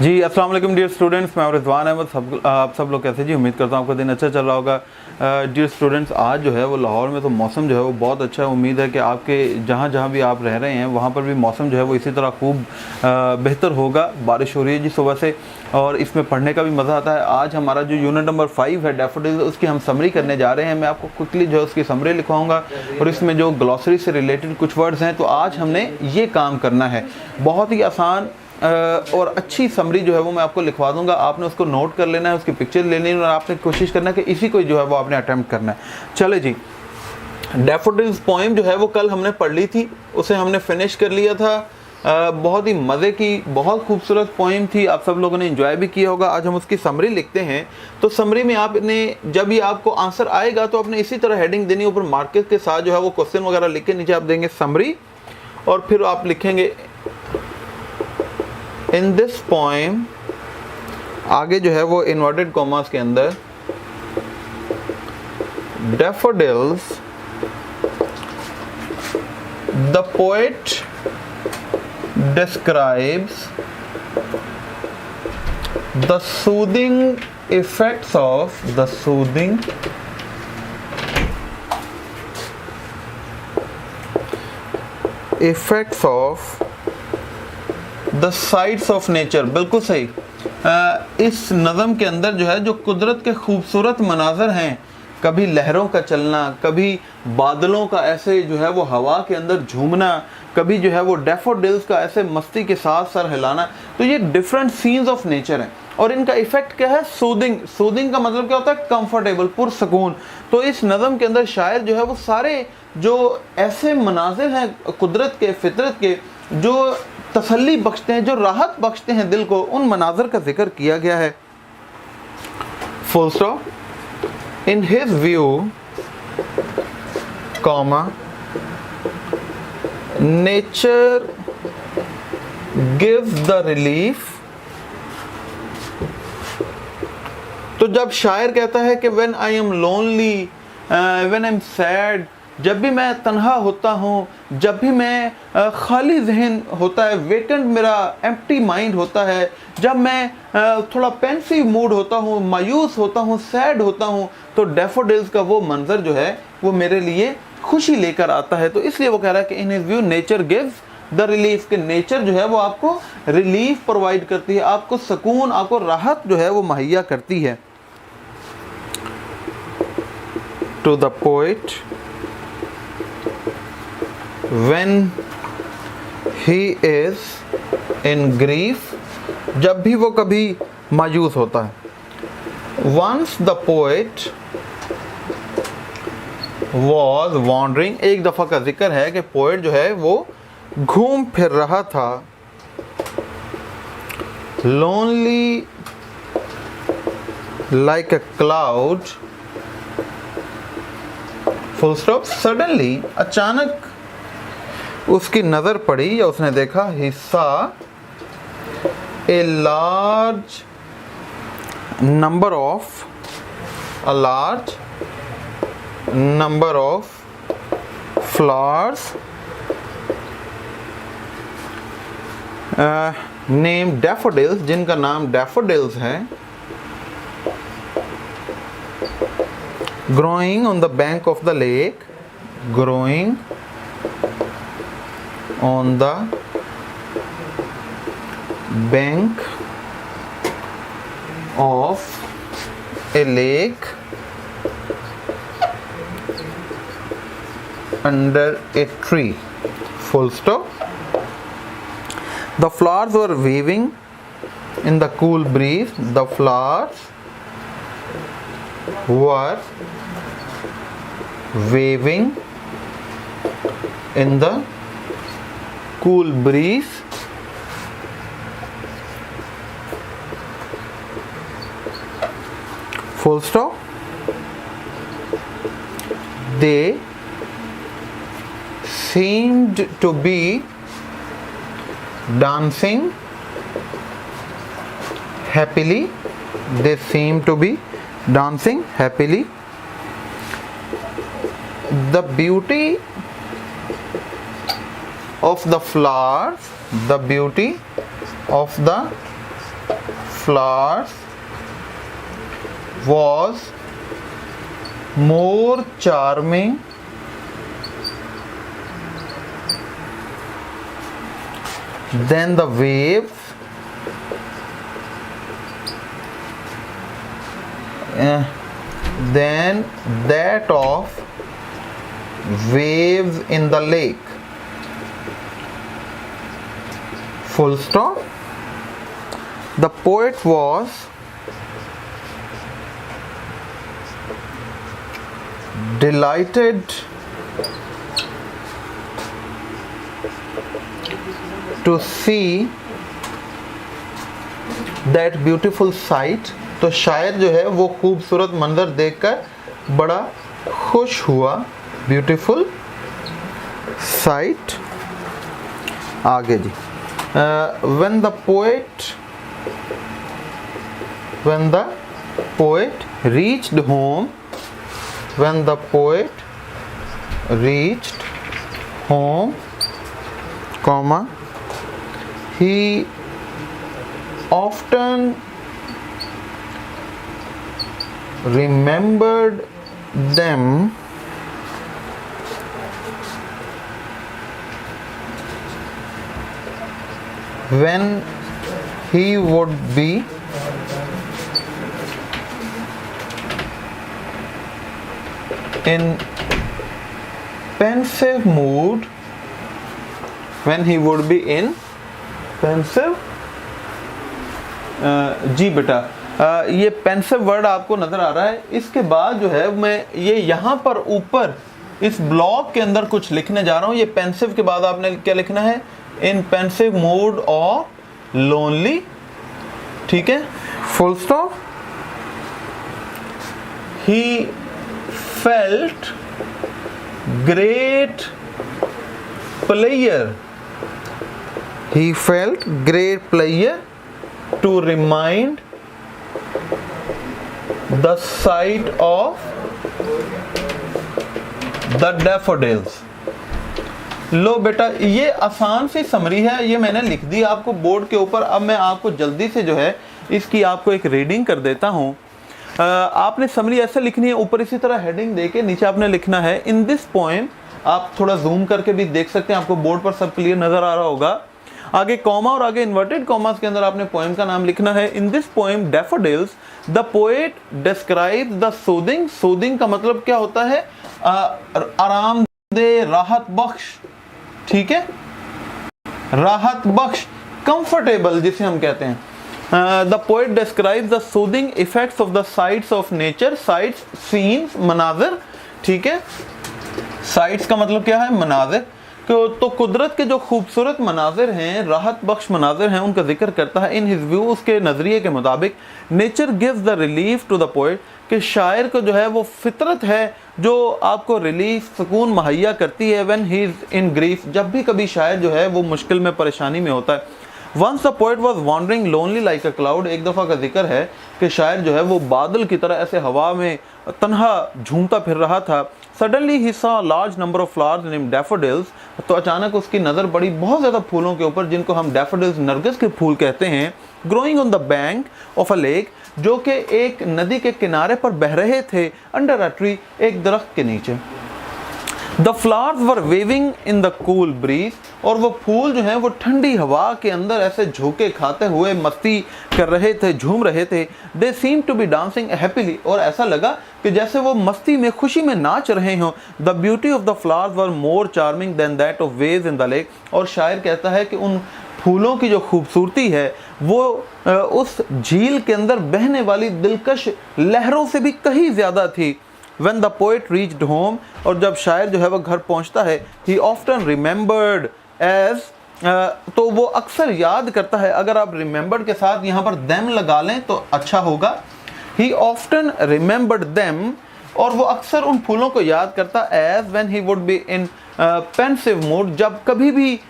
जी अस्सलाम वालेकुम dear students, मैं रिजवान अहमद। आप सब लोग कैसे जी? उम्मीद करता हूँ आपका दिन अच्छा चल रहा होगा। डियर स्टूडेंट्स, आज जो है वो लाहौर में तो मौसम जो है वो बहुत अच्छा है। उम्मीद है कि आपके जहाँ भी आप रह रहे हैं वहाँ पर भी मौसम जो है वो इसी तरह खूब बेहतर होगा। बारिश हो रही है जी सुबह से और इसमें पढ़ने का भी मज़ा आता है। आज हमारा जो यूनिट नंबर 5 है डैफोडिल्स, उसकी हम समरी करने जा रहे हैं। मैं आपको क्विकली जो है उसकी समरी लिखवाऊंगा और इसमें जो ग्लॉसरी से रिलेटेड कुछ वर्ड्स हैं, तो आज हमने ये काम करना है। बहुत ही आसान और अच्छी समरी जो है वो मैं आपको लिखवा दूंगा। आपने उसको नोट कर लेना है, उसकी पिक्चर लेनी है और आपने कोशिश करना है कि इसी को जो है वो आपने अटेम्प्ट करना है। चले जी, डैफोडिल्स पोएम जो है वो कल हमने पढ़ ली थी, उसे हमने फिनिश कर लिया था। बहुत ही मज़े की, बहुत खूबसूरत पोएम थी, आप सब लोगों ने एंजॉय भी किया होगा। आज हम उसकी समरी लिखते हैं। तो समरी में आपने जब भी आपको आंसर आएगा तो आपने इसी तरह हेडिंग देनी, ऊपर मार्केट के साथ जो है वो क्वेश्चन वगैरह लिख के नीचे आप देंगे समरी और फिर आप लिखेंगे इन दिस पोएम, आगे जो है वो इन्वर्टेड कॉमास के अंदर daffodils the poet describes the soothing effects of the sights of nature। बिल्कुल सही। इस नज़म के अंदर जो है जो कुदरत के खूबसूरत मनाजर हैं, कभी लहरों का चलना, कभी बादलों का ऐसे जो है वो हवा के अंदर झूमना, कभी जो है वो डैफोडिल्स का ऐसे मस्ती के साथ सर हिलाना, तो ये डिफरेंट सीन्स ऑफ नेचर हैं और इनका इफेक्ट क्या है? सूदिंग। सूदिंग का मतलब क्या होता है? कंफर्टेबल, पुरसकून। तो इस नज़म के अंदर शायर जो है वो सारे जो ऐसे मनाजिर हैं कुदरत के, फितरत के, जो तसल्ली बख्शते हैं, जो राहत बख्शते हैं दिल को, उन मनाजिर का जिक्र किया गया है। Full stop. In his view, nature gives the relief। तो जब शायर कहता है कि when I am lonely, when I am sad, जब भी मैं तन्हा होता हूँ, जब भी मैं खाली जहन होता है, वेकेंट मेरा एम्प्टी माइंड होता है, जब मैं थोड़ा पेंसिव मूड होता हूँ, मायूस होता हूँ, सैड होता हूँ, तो डैफोडिल्स का वो मंजर जो है वो मेरे लिए खुशी लेकर आता है। तो इसलिए वो कह रहा है कि in his view nature gives the relief, कि नेचर जो है वो आपको रिलीफ प्रोवाइड करती है, आपको सुकून, आपको राहत जो है वो मुहैया करती है। To the poet when he is in grief, जब भी वो कभी मायूस होता है। once the poet was wandering, एक दफ़ा का जिक्र है कि पोएट जो है वो घूम फिर रहा था। lonely like a cloud, full stop। suddenly, अचानक उसकी नज़र पड़ी या उसने देखा, he saw a large number of flowers named daffodils, जिनका नाम daffodils है, growing on the bank of the lake, growing on the bank of a lake under a tree, full stop। The flowers were waving in the cool breeze, the flowers were waving in the cool breeze, full stop। They seemed to be dancing happily, they seemed to be dancing happily। The beauty of the flowers, the beauty of the flowers was more charming than the waves than that of waves in the lake. Full stop. The poet was delighted to see that beautiful sight. तो शायर जो है वो खूबसूरत मंजर देखकर बड़ा खुश हुआ. Beautiful sight. आगे जी. when the poet reached home, comma, he often remembered them when he would be in pensive mood. जी बेटा, ये पेंसिव वर्ड आपको नजर आ रहा है. इसके बाद जो है मैं ये यहाँ पर ऊपर इस ब्लॉक के अंदर कुछ लिखने जा रहा हूँ. ये पेंसिव के बाद आपने क्या लिखना है? इन पेंसिव मूड और लोनली. ठीक है, full stop. He felt great player to remind the sight of the daffodils. लो बेटा, ये आसान सी समरी है, ये मैंने लिख दी आपको बोर्ड के ऊपर. अब मैं आपको जल्दी से जो है इसकी आपको एक रीडिंग कर देता हूँ. आपने समरी ऐसे लिखनी है, ऊपर इसी तरह हेडिंग देके नीचे आपने लिखना है इन दिस पोएम. आप थोड़ा जूम करके भी देख सकते हैं, आपको बोर्ड पर सब क्लियर नजर आ रहा होगा. आगे कॉमा और आगे इन्वर्टेड कॉमास के अंदर आपने पोएम का नाम लिखना है. In this poem daffodils the poet describe the soothing. Soothing का मतलब क्या होता है? आरामदेह, राहत बख्श. ठीक है, राहत बख्श, कंफर्टेबल जिसे हम कहते हैं. The poet describe the soothing effects of the sights of nature. Sights, scenes, मनाजिर. ठीक है, साइट्स का मतलब क्या है? मनाजिर. तो कुदरत के जो खूबसूरत मनाजिर हैं, राहत बख्श मनाजिर हैं, उनका जिक्र करता है. इन हिज व्यू, उसके नज़रिए के मुताबिक, nature gives the relief to the poet, कि शायर को जो है वो फितरत है जो आपको रिलीफ, सुकून मुहैया करती है. When he is in grief, जब भी कभी शायर जो है वो मुश्किल में, परेशानी में होता है. Once the poet was wandering lonely like a cloud. एक दफ़ा का जिक्र है कि शायर जो है वो बादल की तरह ऐसे हवा में तन्हा झूमता फिर रहा था. Suddenly he saw large number of flowers named daffodils. तो अचानक उसकी नज़र पड़ी बहुत ज़्यादा फूलों के ऊपर, जिनको हम डैफोडिल्स, नरगिस के फूल कहते हैं. Growing on the bank of a lake, जो कि एक नदी के किनारे पर बह रहे थे. अंडर अ ट्री, एक दरख्त के नीचे. The flowers were waving in the cool breeze. और वो फूल जो हैं वो ठंडी हवा के अंदर ऐसे झोंके खाते हुए मस्ती कर रहे थे, झूम रहे थे. They seem to be dancing happily. और ऐसा लगा कि जैसे वो मस्ती में, खुशी में नाच रहे हों. The beauty of the flowers were more charming than that of waves in the lake. और शायर कहता है कि उन फूलों की जो खूबसूरती है वो उस झील के अंदर बहने वाली दिलकश लहरों से भी कहीं ज़्यादा थी. When the poet reached home, और जब शायर जो है वह घर पहुंचता है, he often remembered as, तो वो अक्सर याद करता है. अगर आप remembered के साथ यहाँ पर them लगा लें तो अच्छा होगा. he often remembered them, और वो अक्सर उन फूलों को याद करता as when he would be in pensive mood, जब कभी भी